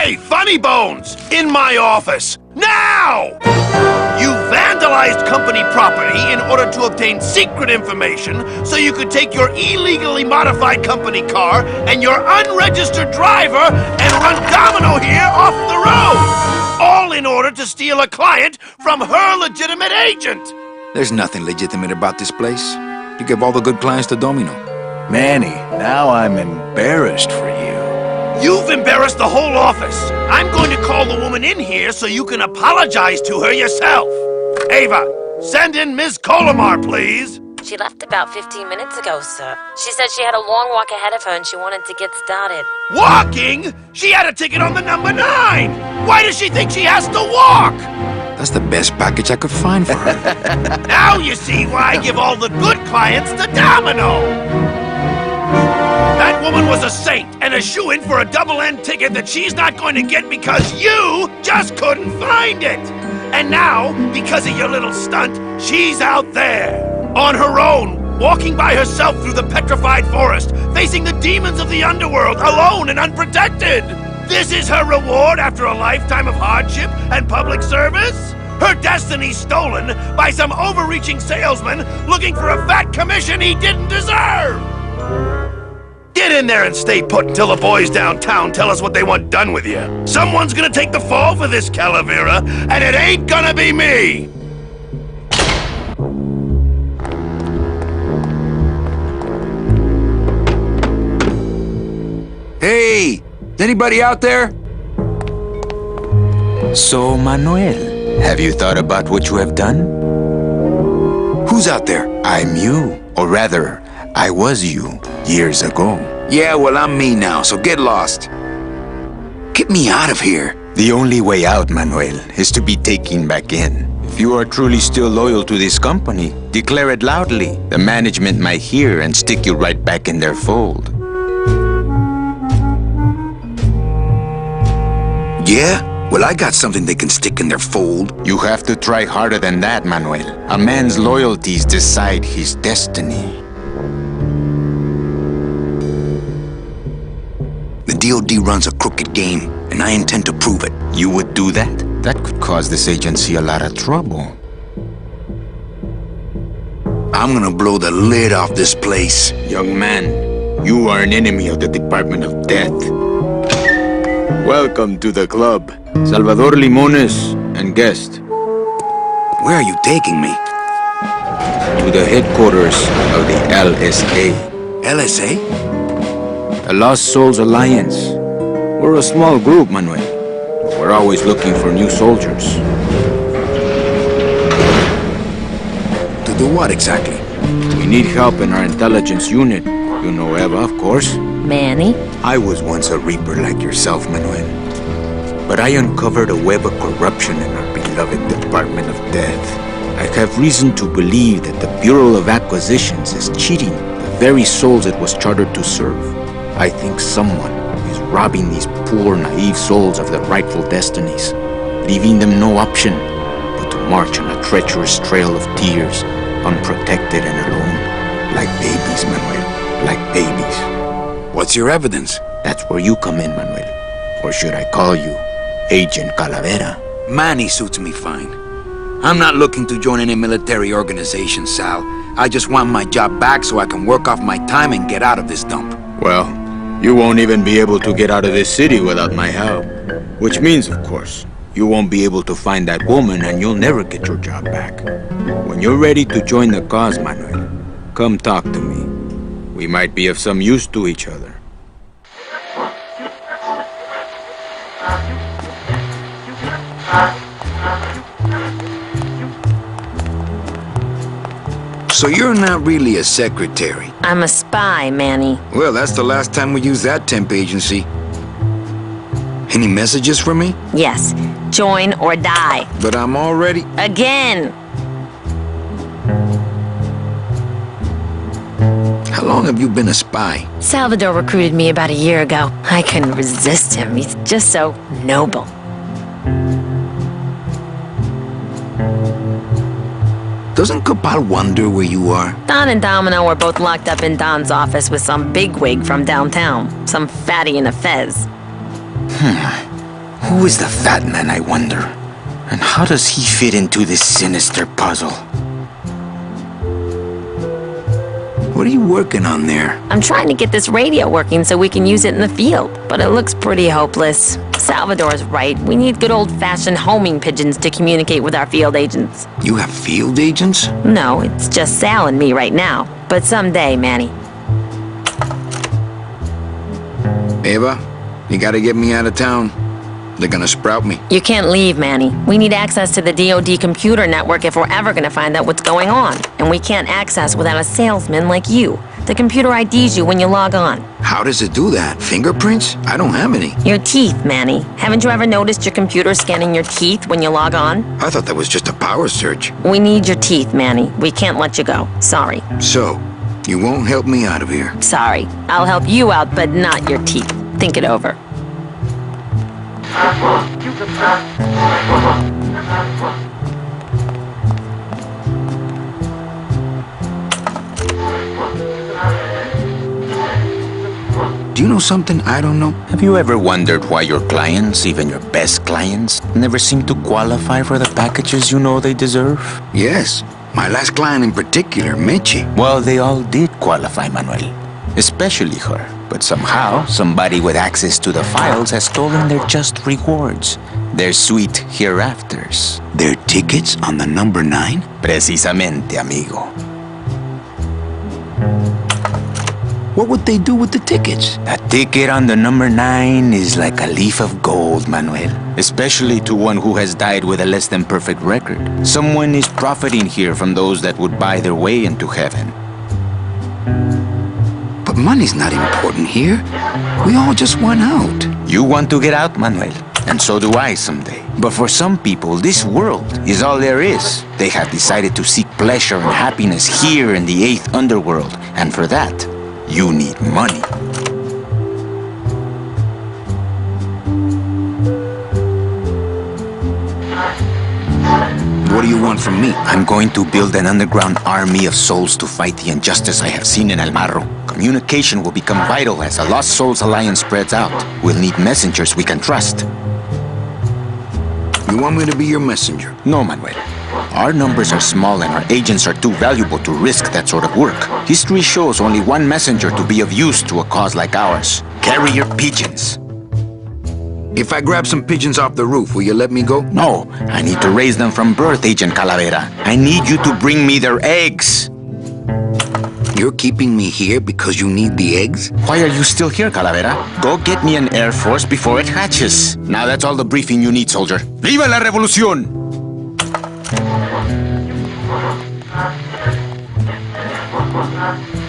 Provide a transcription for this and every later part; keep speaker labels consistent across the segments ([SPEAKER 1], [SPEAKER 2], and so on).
[SPEAKER 1] Hey, Funny Bones! In my office! Now! You vandalized company property in order to obtain secret information so you could take your illegally modified company car and your unregistered driver and run domino here off the road! All in order to steal a client from her legitimate agent!
[SPEAKER 2] There's nothing legitimate about this place. You give all the good clients to Domino.
[SPEAKER 3] Manny, now I'm embarrassed for you.
[SPEAKER 1] You've embarrassed the whole office. I'm going to call the woman in here so you can apologize to her yourself. Ava, send in Ms. Colomar, please.
[SPEAKER 4] She left about 15 minutes ago, sir. She said she had a long walk ahead of her and she wanted to get started.
[SPEAKER 1] Walking? She had a ticket on the number 9. Why does she think she has to walk?
[SPEAKER 2] That's the best package I could find for her.
[SPEAKER 1] Now you see why I give all the good clients to Domino. That woman was a saint and a shoo-in for a double-end ticket that she's not going to get because you just couldn't find it. And now, because of your little stunt, she's out there, on her own, walking by herself through the petrified forest, facing the demons of the underworld, alone and unprotected. This is her reward after a lifetime of hardship and public service? Her destiny stolen by some overreaching salesman looking for a fat commission he didn't deserve! Get in there and stay put until the boys downtown tell us what they want done with you. Someone's gonna take the fall for this, Calavera, and it ain't gonna be me!
[SPEAKER 2] Hey! Is anybody out there?
[SPEAKER 3] So, Manuel, have you thought about what you have done?
[SPEAKER 2] Who's out there?
[SPEAKER 3] I'm you, or rather, I was you, years ago.
[SPEAKER 2] Yeah, well, I'm me now, so get lost. Get me out of here.
[SPEAKER 3] The only way out, Manuel, is to be taken back in. If you are truly still loyal to this company, declare it loudly. The management might hear and stick you right back in their fold.
[SPEAKER 2] Yeah? Well, I got something they can stick in their fold.
[SPEAKER 3] You have to try harder than that, Manuel. A man's loyalties decide his destiny.
[SPEAKER 2] The DOD runs a crooked game, and I intend to prove it.
[SPEAKER 3] You would do that? That could cause this agency a lot of trouble.
[SPEAKER 2] I'm gonna blow the lid off this place.
[SPEAKER 3] Young man, you are an enemy of the Department of Death. Welcome to the club. Salvador Limones and guest.
[SPEAKER 2] Where are you taking me?
[SPEAKER 3] To the headquarters of the LSA.
[SPEAKER 2] LSA?
[SPEAKER 3] The Lost Souls Alliance. We're a small group, Manuel. We're always looking for new soldiers.
[SPEAKER 2] To do what exactly?
[SPEAKER 3] We need help in our intelligence unit. You know Eva, of course.
[SPEAKER 4] Manny?
[SPEAKER 3] I was once a Reaper like yourself, Manuel. But I uncovered a web of corruption in our beloved Department of Death. I have reason to believe that the Bureau of Acquisitions is cheating the very souls it was chartered to serve. I think someone is robbing these poor, naive souls of their rightful destinies, leaving them no option but to march on a treacherous trail of tears, unprotected and alone. Like babies, Manuel. Like babies.
[SPEAKER 2] What's your evidence?
[SPEAKER 3] That's where you come in, Manuel. Or should I call you Agent Calavera?
[SPEAKER 2] Manny suits me fine. I'm not looking to join any military organization, Sal. I just want my job back so I can work off my time and get out of this dump.
[SPEAKER 3] Well, you won't even be able to get out of this city without my help. Which means, of course, you won't be able to find that woman and you'll never get your job back. When you're ready to join the cause, Manuel, come talk to me. We might be of some use to each other.
[SPEAKER 2] So you're not really a secretary?
[SPEAKER 4] I'm a spy, Manny.
[SPEAKER 2] Well, that's the last time we used that temp agency. Any messages for me?
[SPEAKER 4] Yes. Join or die.
[SPEAKER 2] But I'm already...
[SPEAKER 4] Again!
[SPEAKER 2] How long have you been a spy?
[SPEAKER 4] Salvador recruited me about a year ago. I couldn't resist him. He's just so noble.
[SPEAKER 2] Doesn't Cabal wonder where you are?
[SPEAKER 4] Don and Domino were both locked up in Don's office with some bigwig from downtown. Some fatty in a fez.
[SPEAKER 3] Who is the fat man, I wonder? And how does he fit into this sinister puzzle?
[SPEAKER 2] What are you working on there?
[SPEAKER 4] I'm trying to get this radio working so we can use it in the field, but it looks pretty hopeless. Salvador's right. We need good old-fashioned homing pigeons to communicate with our field agents.
[SPEAKER 2] You have field agents?
[SPEAKER 4] No, it's just Sal and me right now. But someday, Manny.
[SPEAKER 2] Eva, you gotta get me out of town. They're gonna sprout me.
[SPEAKER 4] You can't leave, Manny. We need access to the DoD computer network if we're ever gonna find out what's going on. And we can't access without a salesman like you. The computer IDs you when you log on.
[SPEAKER 2] How does it do that? Fingerprints? I don't have any.
[SPEAKER 4] Your teeth, Manny. Haven't you ever noticed your computer scanning your teeth when you log on?
[SPEAKER 2] I thought that was just a power surge.
[SPEAKER 4] We need your teeth, Manny. We can't let you go. Sorry.
[SPEAKER 2] So, you won't help me out of here?
[SPEAKER 4] Sorry. I'll help you out, but not your teeth. Think it over.
[SPEAKER 2] Do you know something I don't know?
[SPEAKER 3] Have you ever wondered why your clients, even your best clients, never seem to qualify for the packages you know they deserve?
[SPEAKER 2] Yes. My last client in particular, Meche.
[SPEAKER 3] Well, they all did qualify, Manuel. Especially her. But somehow, somebody with access to the files has stolen their just rewards. Their sweet hereafters.
[SPEAKER 2] Their tickets on the number 9?
[SPEAKER 3] Precisamente, amigo.
[SPEAKER 2] What would they do with the tickets?
[SPEAKER 3] A ticket on the number 9 is like a leaf of gold, Manuel. Especially to one who has died with a less than perfect record. Someone is profiting here from those that would buy their way into heaven.
[SPEAKER 2] But money's not important here. We all just want out.
[SPEAKER 3] You want to get out, Manuel. And so do I someday. But for some people, this world is all there is. They have decided to seek pleasure and happiness here in the 8th underworld. And for that, you need money.
[SPEAKER 2] What do you want from me?
[SPEAKER 3] I'm going to build an underground army of souls to fight the injustice I have seen in El Marro. Communication will become vital as the Lost Souls Alliance spreads out. We'll need messengers we can trust.
[SPEAKER 2] You want me to be your messenger?
[SPEAKER 3] No, Manuel. Our numbers are small and our agents are too valuable to risk that sort of work. History shows only one messenger to be of use to a cause like ours. Carrier pigeons.
[SPEAKER 2] If I grab some pigeons off the roof, will you let me go?
[SPEAKER 3] No, I need to raise them from birth, Agent Calavera. I need you to bring me their eggs.
[SPEAKER 2] You're keeping me here because you need the eggs?
[SPEAKER 3] Why are you still here, Calavera? Go get me an Air Force before it hatches. Now that's all the briefing you need, soldier. ¡Viva la revolución!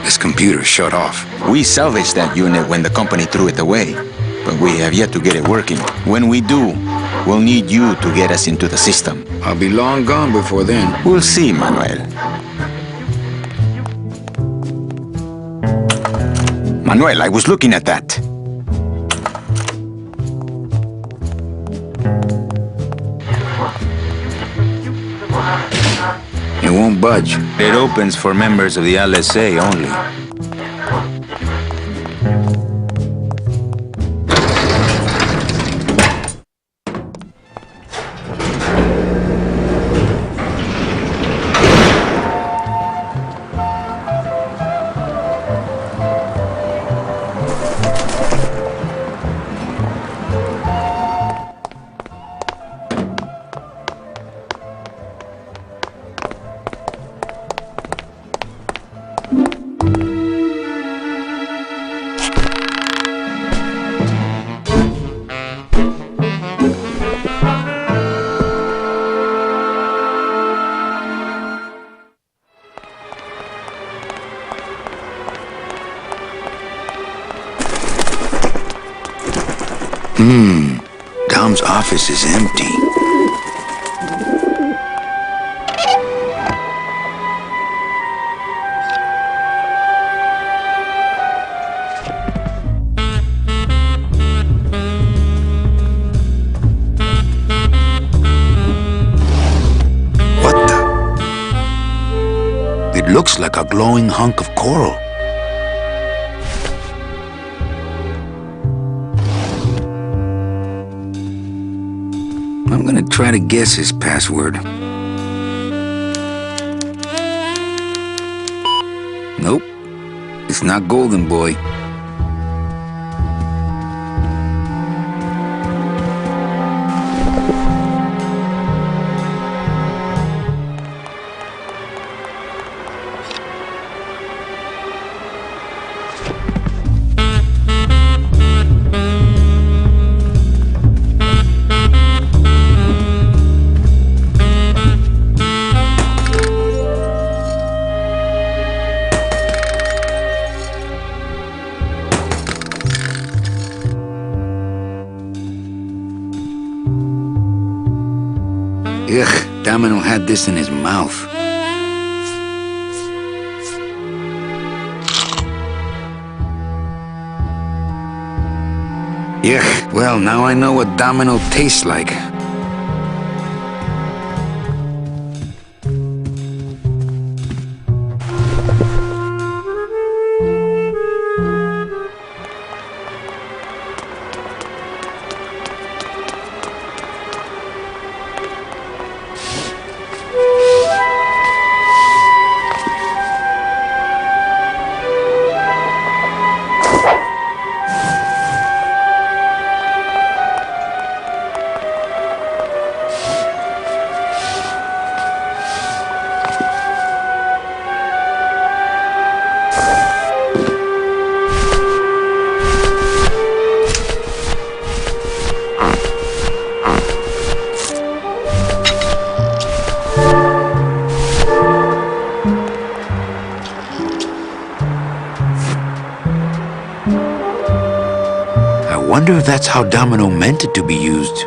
[SPEAKER 2] This computer shut off.
[SPEAKER 3] We salvaged that unit when the company threw it away. But we have yet to get it working. When we do, we'll need you to get us into the system.
[SPEAKER 2] I'll be long gone before then.
[SPEAKER 3] We'll see, Manuel. Manuel, I was looking at that.
[SPEAKER 2] It won't budge.
[SPEAKER 3] It opens for members of the LSA only.
[SPEAKER 2] Dom's office is empty. What the? It looks like a glowing hunk of coral. I'm gonna try to guess his password. Nope. It's not Golden Boy. Ugh, Domino had this in his mouth. Yeah, well, now I know what Domino tastes like. I wonder if that's how Domino meant it to be used.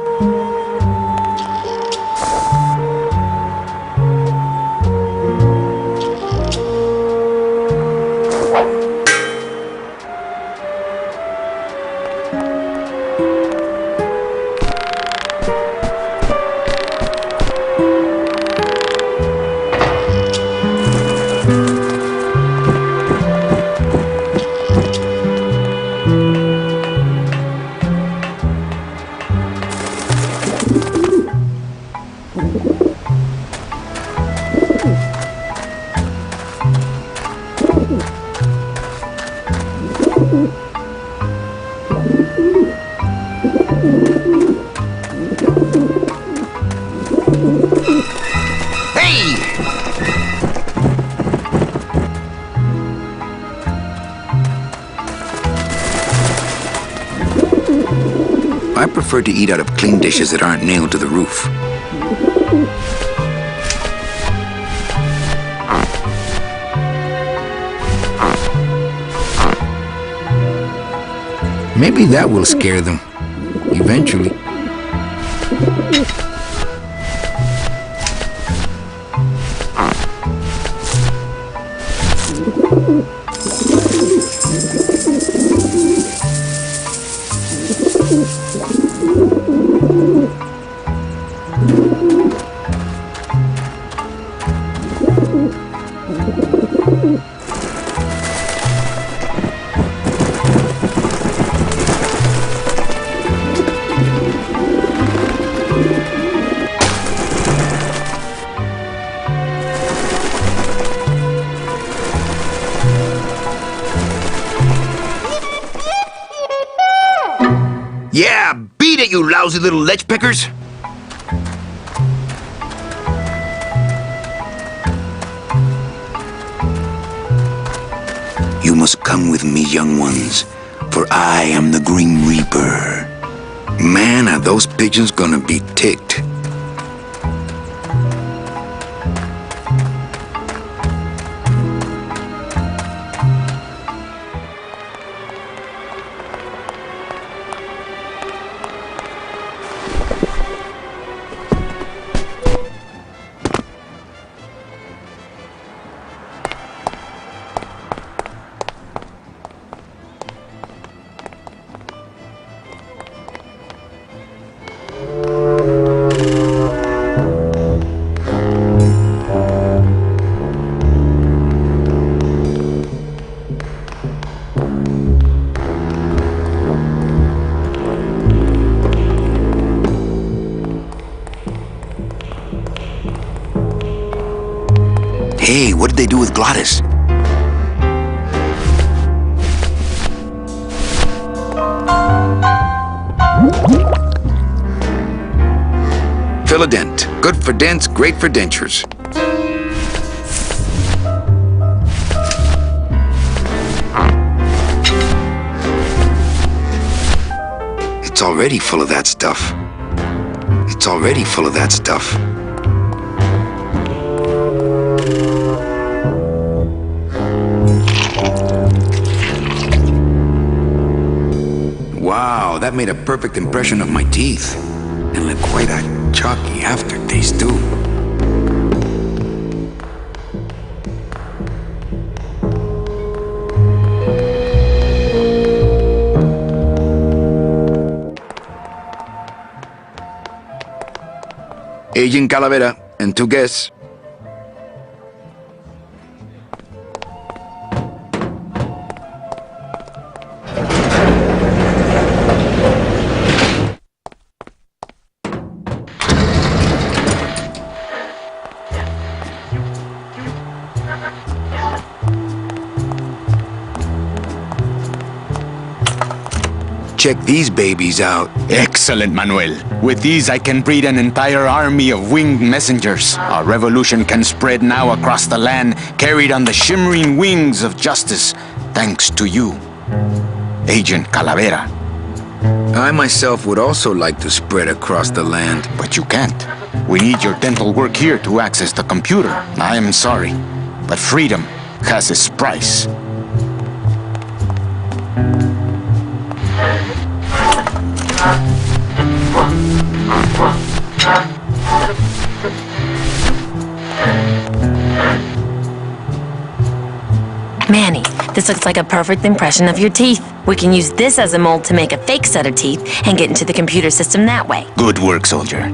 [SPEAKER 2] I prefer to eat out of clean dishes that aren't nailed to the roof. Maybe that will scare them, eventually. Yeah, beat it, you lousy little lech pickers! You must come with me, young ones, for I am the Grim Reaper. Man, are those pigeons gonna be ticked. Glottis. Fill-a-dent. Good for dents, great for dentures. It's already full of that stuff. It's already full of that stuff. Wow, that made a perfect impression of my teeth. And left quite a chalky aftertaste, too. Agent Calavera and 2 guests. Check these babies out.
[SPEAKER 3] Excellent, Manuel. With these, I can breed an entire army of winged messengers. Our revolution can spread now across the land, carried on the shimmering wings of justice, thanks to you, Agent Calavera.
[SPEAKER 2] I myself would also like to spread across the land.
[SPEAKER 3] But you can't. We need your dental work here to access the computer. I am sorry, but freedom has its price.
[SPEAKER 4] Manny, this looks like a perfect impression of your teeth. We can use this as a mold to make a fake set of teeth and get into the computer system that way.
[SPEAKER 3] Good work, soldier.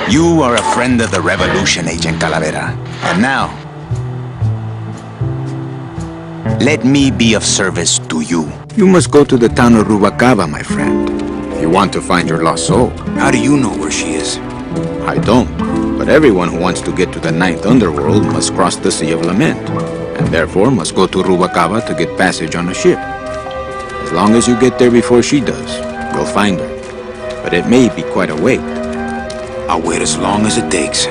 [SPEAKER 3] You are a friend of the revolution, Agent Calavera. And now, let me be of service to you. You must go to the town of Rubalcaba, my friend, if you want to find your lost soul.
[SPEAKER 2] How do you know where she is?
[SPEAKER 3] I don't, but everyone who wants to get to the ninth underworld must cross the Sea of Lament, and therefore must go to Rubalcaba to get passage on a ship. As long as you get there before she does, you'll find her. But it may be quite a wait.
[SPEAKER 2] I'll wait as long as it takes.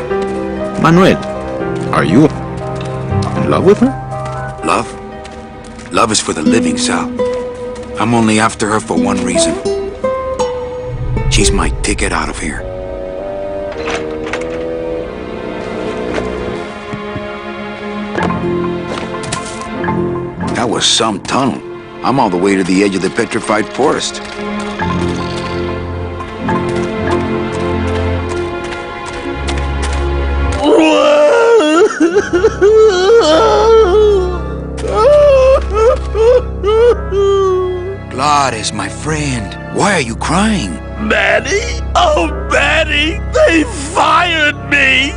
[SPEAKER 3] Manuel, are you in love with her?
[SPEAKER 2] Love? Love is for the living, Sal. I'm only after her for one reason. She's my ticket out of here. That was some tunnel. I'm all the way to the edge of the petrified forest. Glottis, my friend, why are you crying?
[SPEAKER 1] Manny? Oh, Manny! They fired me!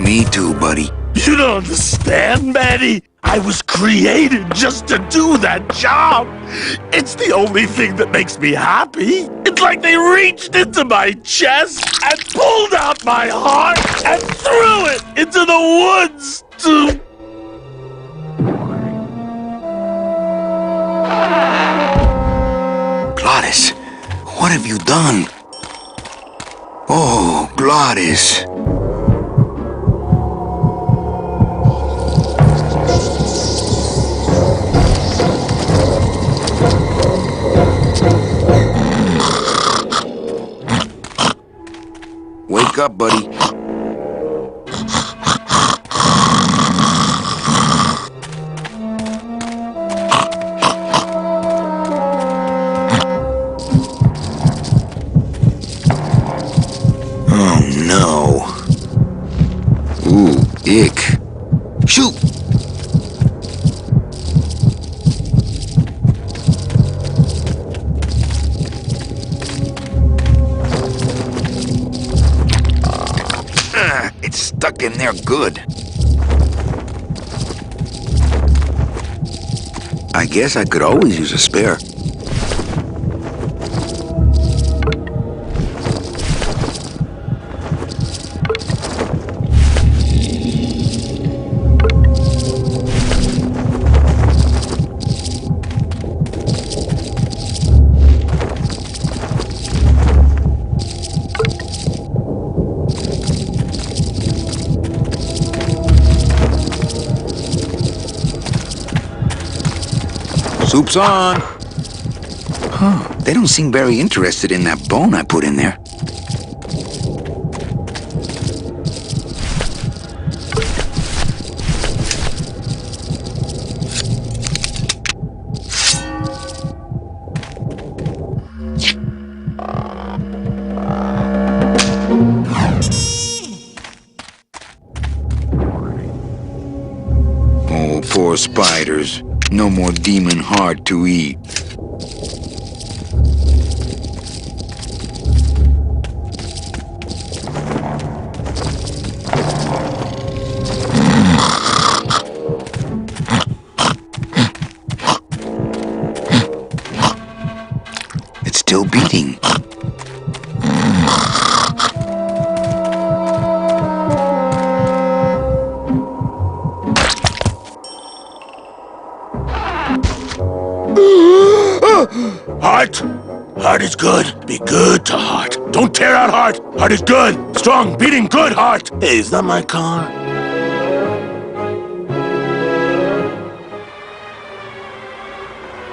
[SPEAKER 2] Me too, buddy.
[SPEAKER 1] You don't understand, Manny. I was created just to do that job. It's the only thing that makes me happy. It's like they reached into my chest and pulled out my heart and threw it into the woods to...
[SPEAKER 2] Glottis, what have you done? Oh, Glottis. Wake up, buddy. Oh, no. Ooh, ick. Shoot! It's stuck in there good. I guess I could always use a spare. Soup's on. Huh, they don't seem very interested in that bone I put in there. Oh, poor spiders. No more demon heart to eat. It's still beating.
[SPEAKER 1] Heart! Heart is good. Be good to heart. Don't tear out heart. Heart is good. Strong, beating, good heart. Hey, is that my car?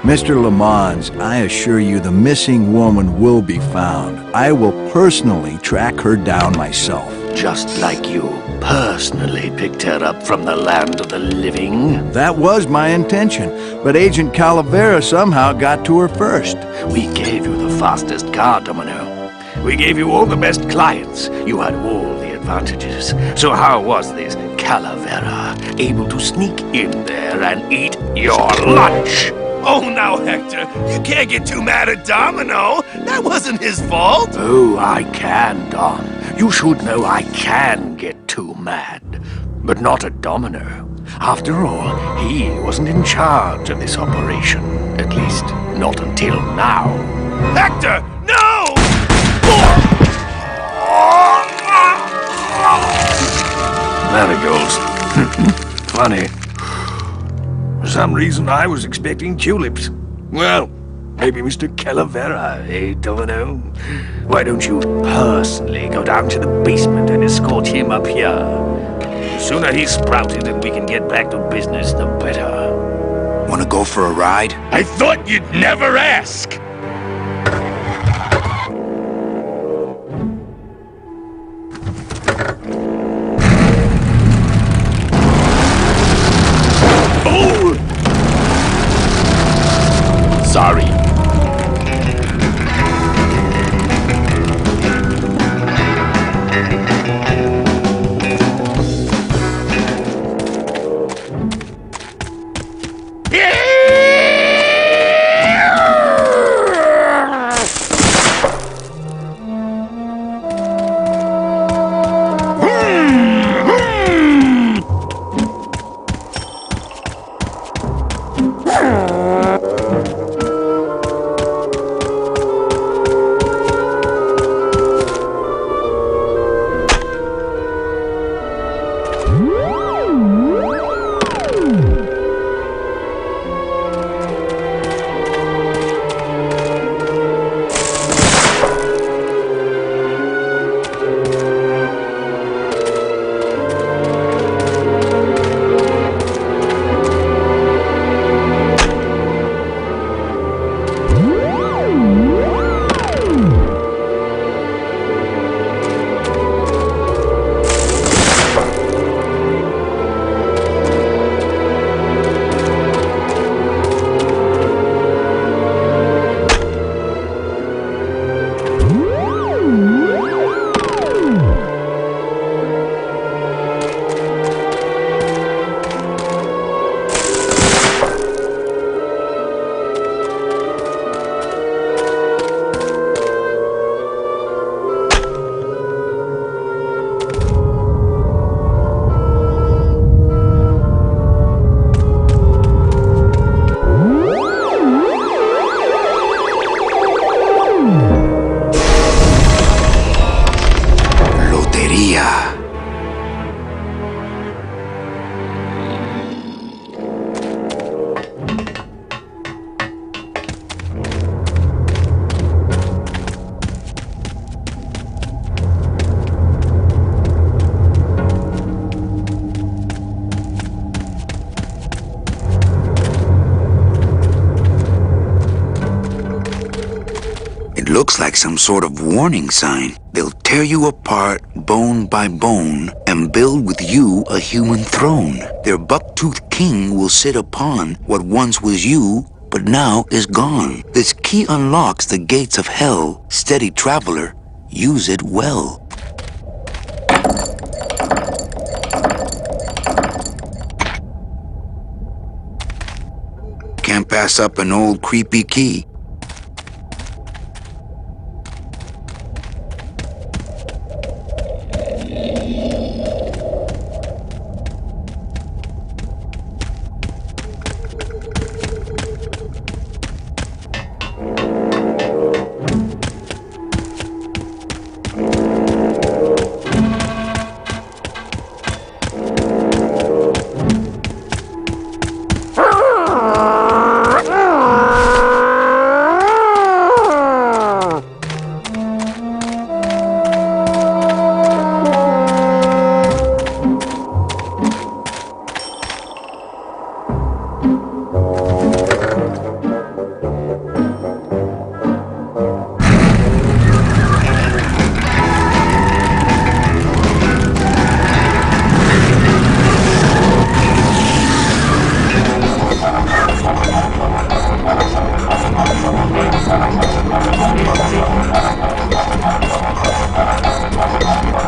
[SPEAKER 5] Mr. Lamont, I assure you the missing woman will be found. I will personally track her down myself.
[SPEAKER 1] Just like you personally picked her up from the land of the living.
[SPEAKER 5] That was my intention, but Agent Calavera somehow got to her first.
[SPEAKER 1] We gave you the fastest car, Domino. We gave you all the best clients. You had all the advantages. So how was this Calavera able to sneak in there and eat your lunch? Oh, now, Hector, you can't get too mad at Domino. That wasn't his fault. Oh, I can, Dom. You should know I can get too mad. But not at Domino. After all, he wasn't in charge of this operation. At least, not until now. Hector, no! Marigolds. Funny. For some reason, I was expecting tulips. Well, maybe Mr. Calavera, eh, Domino? Why don't you personally go down to the basement and escort him up here? The sooner he's sprouted and we can get back to business, the better.
[SPEAKER 2] Wanna go for a ride?
[SPEAKER 1] I thought you'd never ask! Sorry.
[SPEAKER 2] Looks like some sort of warning sign. They'll tear you apart, bone by bone, and build with you a human throne. Their buck-toothed king will sit upon what once was you, but now is gone. This key unlocks the gates of hell. Steady traveler, use it well. Can't pass up an old creepy key.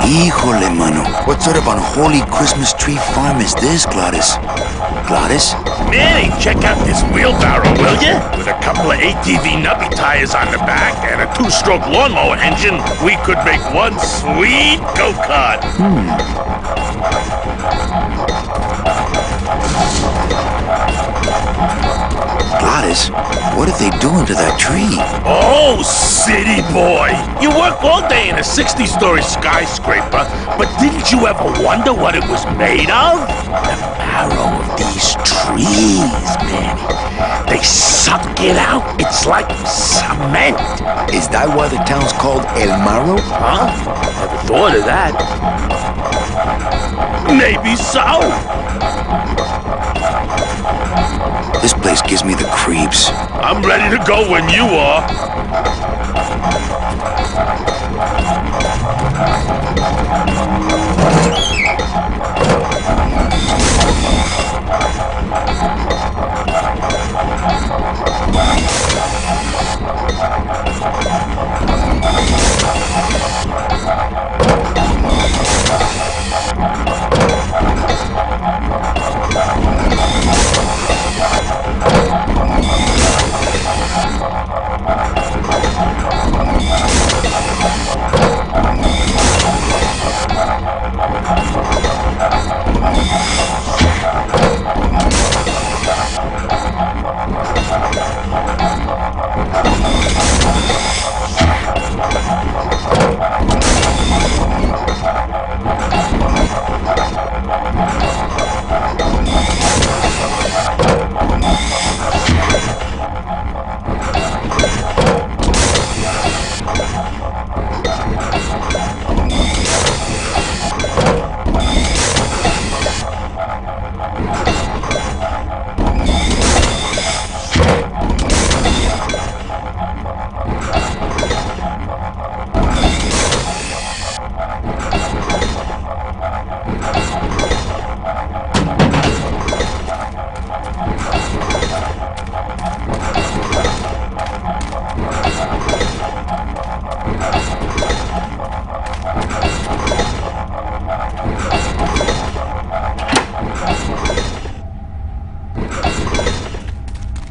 [SPEAKER 2] Híjole, mano. What sort of unholy Christmas tree farm is this, Gladys? Gladys?
[SPEAKER 1] Manny, check out this wheelbarrow, will ya? With a couple of ATV nubby tires on the back and a two-stroke lawnmower engine, we could make one sweet go-kart.
[SPEAKER 2] Gladys, what are they doing to that tree?
[SPEAKER 1] Oh, city boy! You work all day in a 60-story skyscraper, but didn't you ever wonder what it was made of? The marrow of these trees, Manny. They suck it out. It's like cement.
[SPEAKER 2] Is that why the town's called El Marro?
[SPEAKER 1] Huh? Never thought of that. Maybe so.
[SPEAKER 2] This place gives me the creeps.
[SPEAKER 1] I'm ready to go when you are.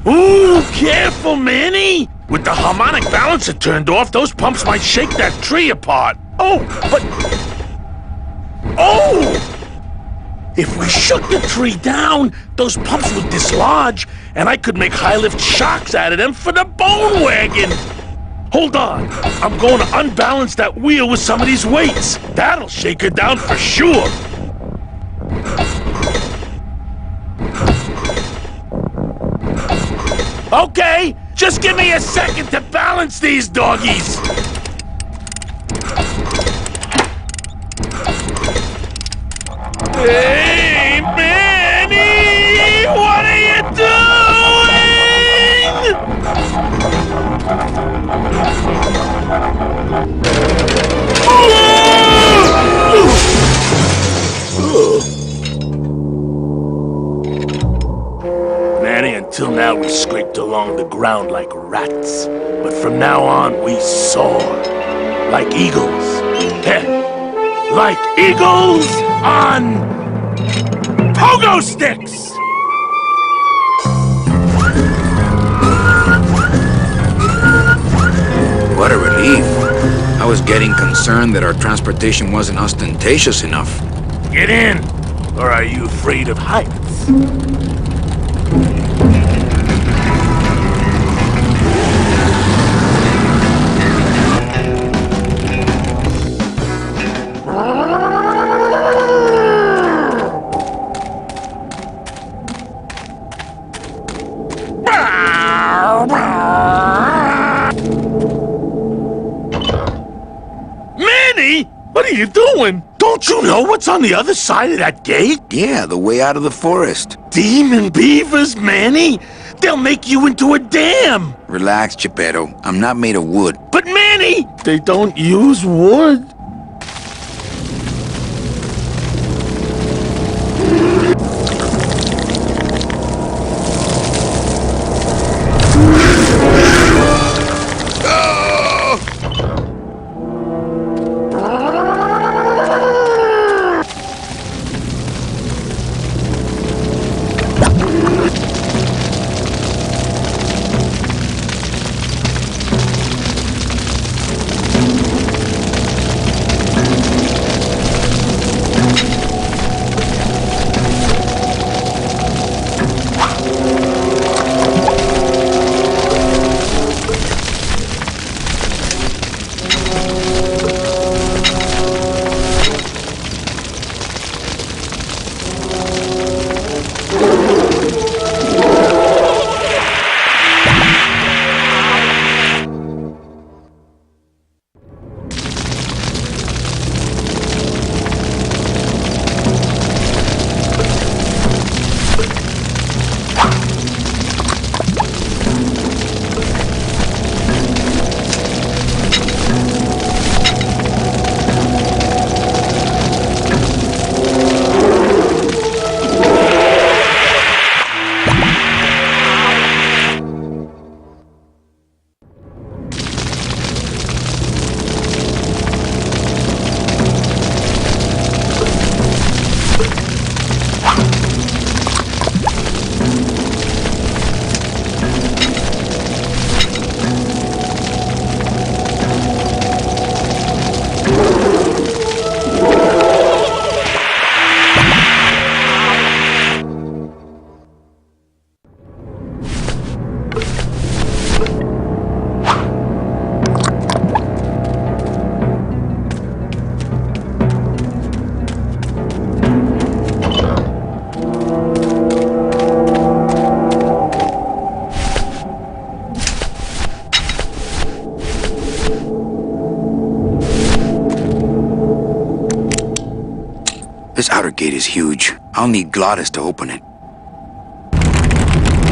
[SPEAKER 1] Ooh, careful, Manny! With the harmonic balancer turned off, those pumps might shake that tree apart. Oh, but... Oh! If we shook the tree down, those pumps would dislodge, and I could make high-lift shocks out of them for the bone wagon! Hold on, I'm going to unbalance that wheel with some of these weights. That'll shake her down for sure. Okay, just give me a second to balance these doggies. Hey, Manny! What are you doing? Manny, until now we scraped along the ground like rats. But from now on, we soar. Like eagles. Heh. Like eagles on pogo sticks!
[SPEAKER 2] What a relief. I was getting concerned that our transportation wasn't ostentatious enough.
[SPEAKER 1] Get in! Or are you afraid of heights? Manny! What are you doing? Don't you know what's on the other side of that gate?
[SPEAKER 2] Yeah, the way out of the forest.
[SPEAKER 1] Demon beavers, Manny! They'll make you into a dam!
[SPEAKER 2] Relax, Geppetto. I'm not made of wood.
[SPEAKER 1] But Manny! They don't use wood.
[SPEAKER 2] This outer gate is huge. I'll need Glottis to open it.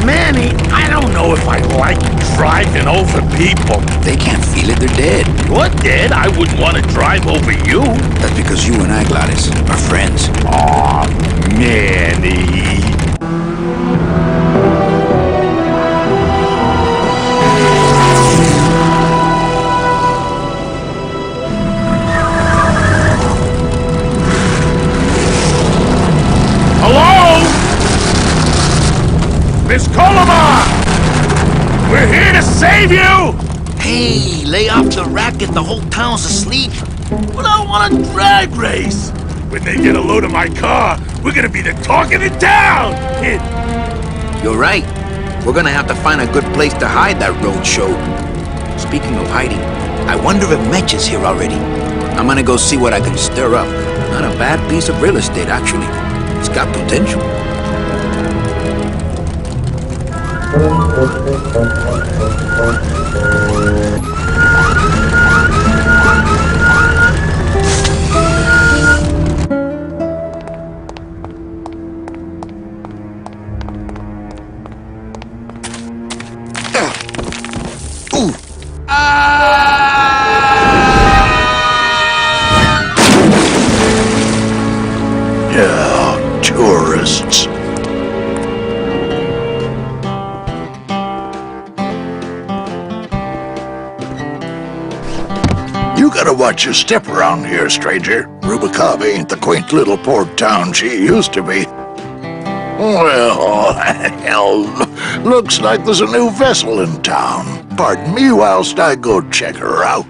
[SPEAKER 1] Manny, I don't know if I like driving over people.
[SPEAKER 2] They can't feel it, they're dead.
[SPEAKER 1] You're dead. I wouldn't want to drive over you.
[SPEAKER 2] That's because you and I, Glottis, are friends.
[SPEAKER 1] Aw, Manny. Hello? Miss Colomar! We're here to save you!
[SPEAKER 6] Hey, lay off the racket, the whole town's asleep.
[SPEAKER 1] But I want a drag race! When they get a load of my car, we're gonna be the talk of the town!
[SPEAKER 2] You're right. We're gonna have to find a good place to hide that road show. Speaking of hiding, I wonder if Mitch is here already. I'm gonna go see what I can stir up. Not a bad piece of real estate, actually. It's got potential. Ooh.
[SPEAKER 7] Yeah, tourists. You gotta watch your step around here, stranger. Rubicava ain't the quaint little port town she used to be. Well, hell, looks like there's a new vessel in town. Pardon me whilst I go check her out.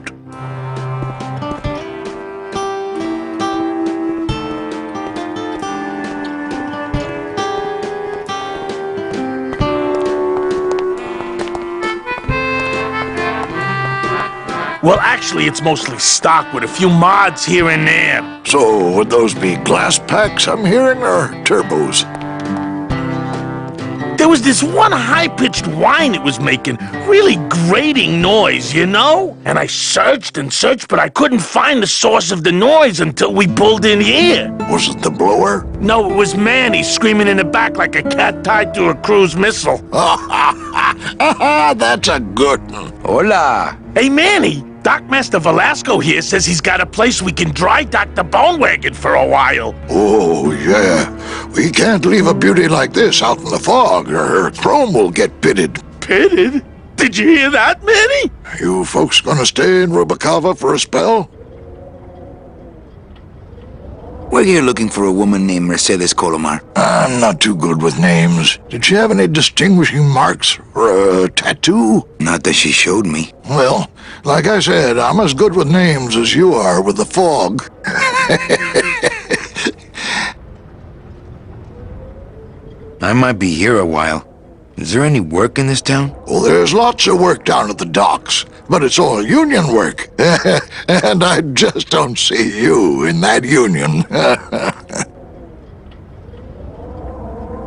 [SPEAKER 1] Well, actually, it's mostly stock with a few mods here and there.
[SPEAKER 7] So, would those be glass packs I'm hearing, or turbos?
[SPEAKER 1] There was this one high-pitched whine it was making, really grating noise, you know? And I searched and searched, but I couldn't find the source of the noise until we pulled in here.
[SPEAKER 7] Was it the blower?
[SPEAKER 1] No, it was Manny screaming in the back like a cat tied to a cruise missile.
[SPEAKER 7] That's a good one.
[SPEAKER 3] Hola.
[SPEAKER 1] Hey, Manny, Dockmaster Velasco here says he's got a place we can dry dock the bone wagon for a while.
[SPEAKER 7] Oh, yeah. We can't leave a beauty like this out in the fog, or her chrome will get pitted.
[SPEAKER 1] Pitted? Did you hear that, Manny?
[SPEAKER 7] You folks gonna stay in Rubicava for a spell?
[SPEAKER 2] We're here looking for a woman named Mercedes Colomar.
[SPEAKER 7] I'm not too good with names. Did she have any distinguishing marks or a tattoo?
[SPEAKER 2] Not that she showed me.
[SPEAKER 7] Well, like I said, I'm as good with names as you are with the fog.
[SPEAKER 2] I might be here a while. Is there any work in this town?
[SPEAKER 7] Well, there's lots of work down at the docks, but it's all union work. And I just don't see you in that union.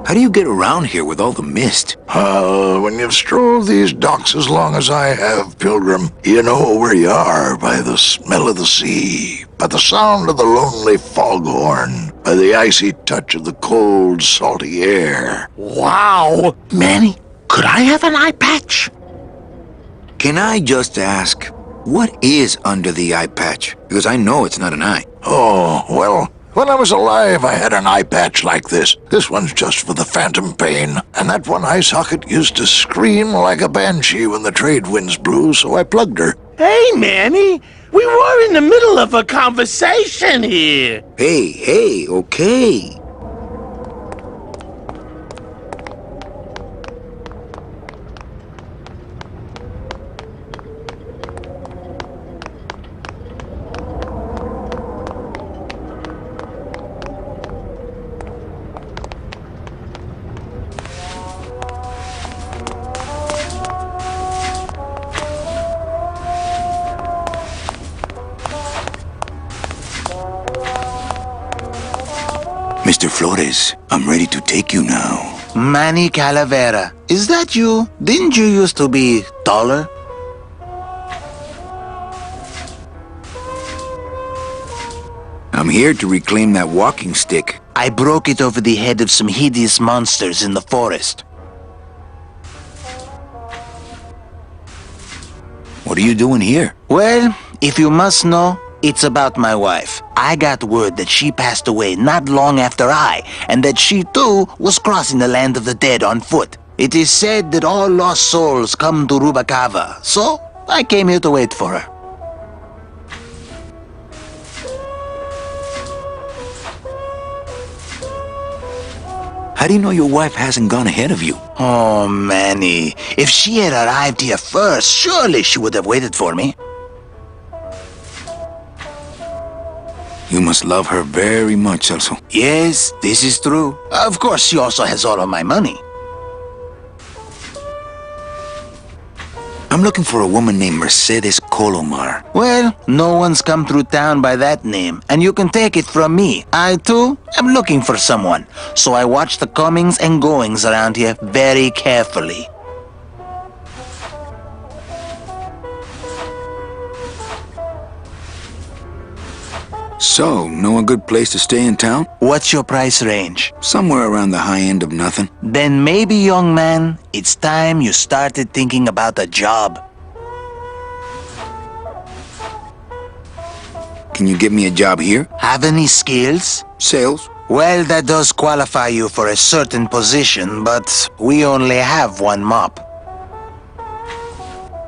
[SPEAKER 2] How do you get around here with all the mist?
[SPEAKER 7] When you've strolled these docks as long as I have, Pilgrim, you know where you are by the smell of the sea, by the sound of the lonely foghorn, by the icy touch of the cold, salty air.
[SPEAKER 1] Wow. Manny, could I have an eye patch?
[SPEAKER 2] Can I just ask, what is under the eye patch? Because I know it's not an eye.
[SPEAKER 7] Oh, well, when I was alive, I had an eye patch like this. This one's just for the phantom pain. And that one eye socket used to scream like a banshee when the trade winds blew, so I plugged her.
[SPEAKER 1] Hey, Manny, we were in the middle of a conversation here.
[SPEAKER 2] Hey, okay. Mr. Flores, I'm ready to take you now.
[SPEAKER 6] Manny Calavera, is that you? Didn't you used to be taller?
[SPEAKER 2] I'm here to reclaim that walking stick.
[SPEAKER 6] I broke it over the head of some hideous monsters in the forest.
[SPEAKER 2] What are you doing here?
[SPEAKER 6] Well, if you must know, it's about my wife. I got word that she passed away not long after and that she too was crossing the land of the dead on foot. It is said that all lost souls come to Rubicava, so I came here to wait for her.
[SPEAKER 2] How do you know your wife hasn't gone ahead of you?
[SPEAKER 6] Oh, Manny, if she had arrived here first, surely she would have waited for me.
[SPEAKER 2] You must love her very much, Celso.
[SPEAKER 6] Yes, this is true. Of course, she also has all of my money.
[SPEAKER 2] I'm looking for a woman named Mercedes Colomar.
[SPEAKER 6] Well, no one's come through town by that name, and you can take it from me. I, too, am looking for someone, so I watch the comings and goings around here very carefully.
[SPEAKER 2] So, know a good place to stay in town?
[SPEAKER 6] What's your price range?
[SPEAKER 2] Somewhere around the high end of nothing.
[SPEAKER 6] Then maybe, young man, it's time you started thinking about a job.
[SPEAKER 2] Can you get me a job here?
[SPEAKER 6] Have any skills?
[SPEAKER 2] Sales?
[SPEAKER 6] Well, that does qualify you for a certain position, but we only have one mop.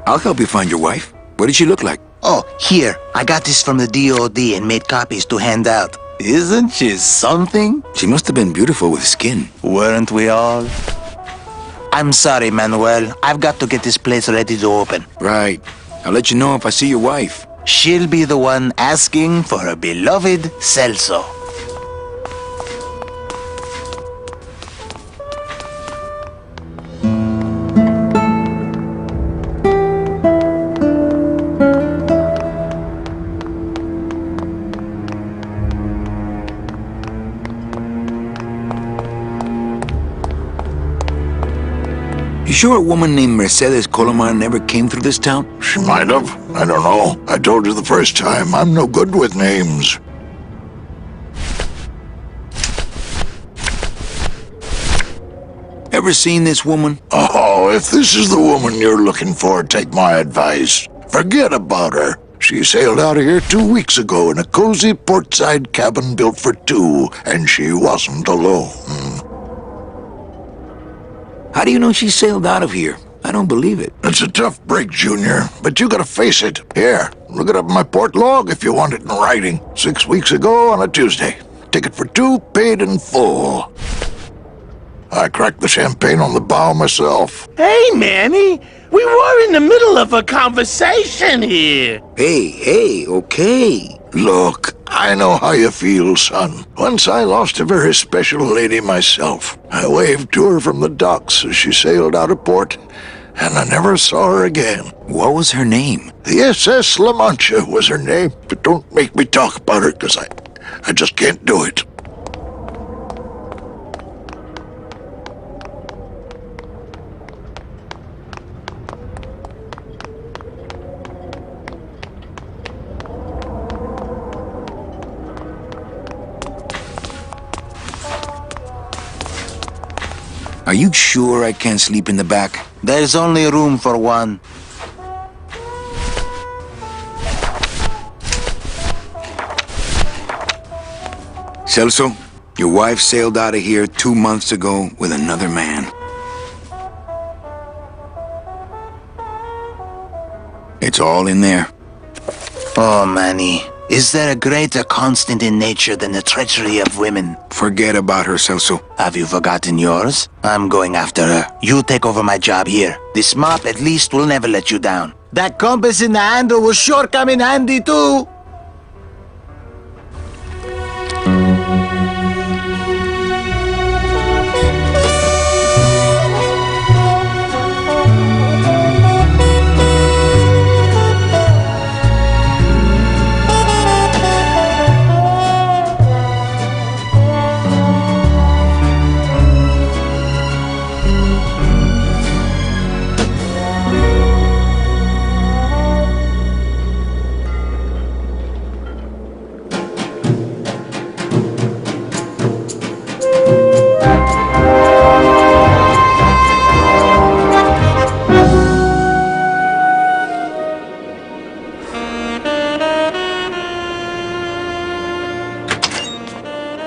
[SPEAKER 2] I'll help you find your wife. What did she look like?
[SPEAKER 6] Oh, here. I got this from the DOD and made copies to hand out. Isn't she something?
[SPEAKER 2] She must have been beautiful with skin.
[SPEAKER 6] Weren't we all? I'm sorry, Manuel. I've got to get this place ready to open.
[SPEAKER 2] Right. I'll let you know if I see your wife.
[SPEAKER 6] She'll be the one asking for her beloved Celso.
[SPEAKER 2] You sure a woman named Mercedes Colomar never came through this town?
[SPEAKER 7] She might have. I don't know. I told you the first time, I'm no good with names.
[SPEAKER 2] Ever seen this woman?
[SPEAKER 7] Oh, if this is the woman you're looking for, take my advice. Forget about her. She sailed out of here 2 weeks ago in a cozy portside cabin built for two, and she wasn't alone.
[SPEAKER 2] How do you know she sailed out of here? I don't believe it.
[SPEAKER 7] It's a tough break, Junior, but you gotta face it. Here, look it up in my port log if you want it in writing. 6 weeks ago on a Tuesday. Ticket for two, paid in full. I cracked the champagne on the bow myself.
[SPEAKER 8] Hey, Manny! We were in the middle of a conversation here.
[SPEAKER 2] Hey, okay.
[SPEAKER 7] Look, I know how you feel, son. Once I lost a very special lady myself. I waved to her from the docks as she sailed out of port, and I never saw her again.
[SPEAKER 2] What was her name?
[SPEAKER 7] The SS La Mancha was her name, but don't make me talk about her, because I just can't do it.
[SPEAKER 2] Are you sure I can't sleep in the back?
[SPEAKER 6] There's only room for one.
[SPEAKER 2] Celso, your wife sailed out of here 2 months ago with another man. It's all in there.
[SPEAKER 6] Oh, Manny. Is there a greater constant in nature than the treachery of women?
[SPEAKER 2] Forget about her, Celso.
[SPEAKER 6] Have you forgotten yours? I'm going after her. You take over my job here. This mop at least will never let you down. That compass in the handle will sure come in handy too.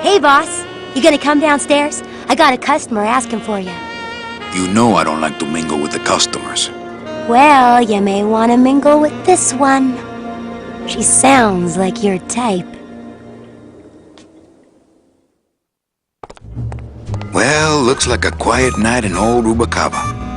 [SPEAKER 9] Hey, boss. You gonna come downstairs? I got a customer asking for you.
[SPEAKER 2] You know I don't like to mingle with the customers.
[SPEAKER 9] Well, you may want to mingle with this one. She sounds like your type.
[SPEAKER 2] Well, looks like a quiet night in old Rubacaba.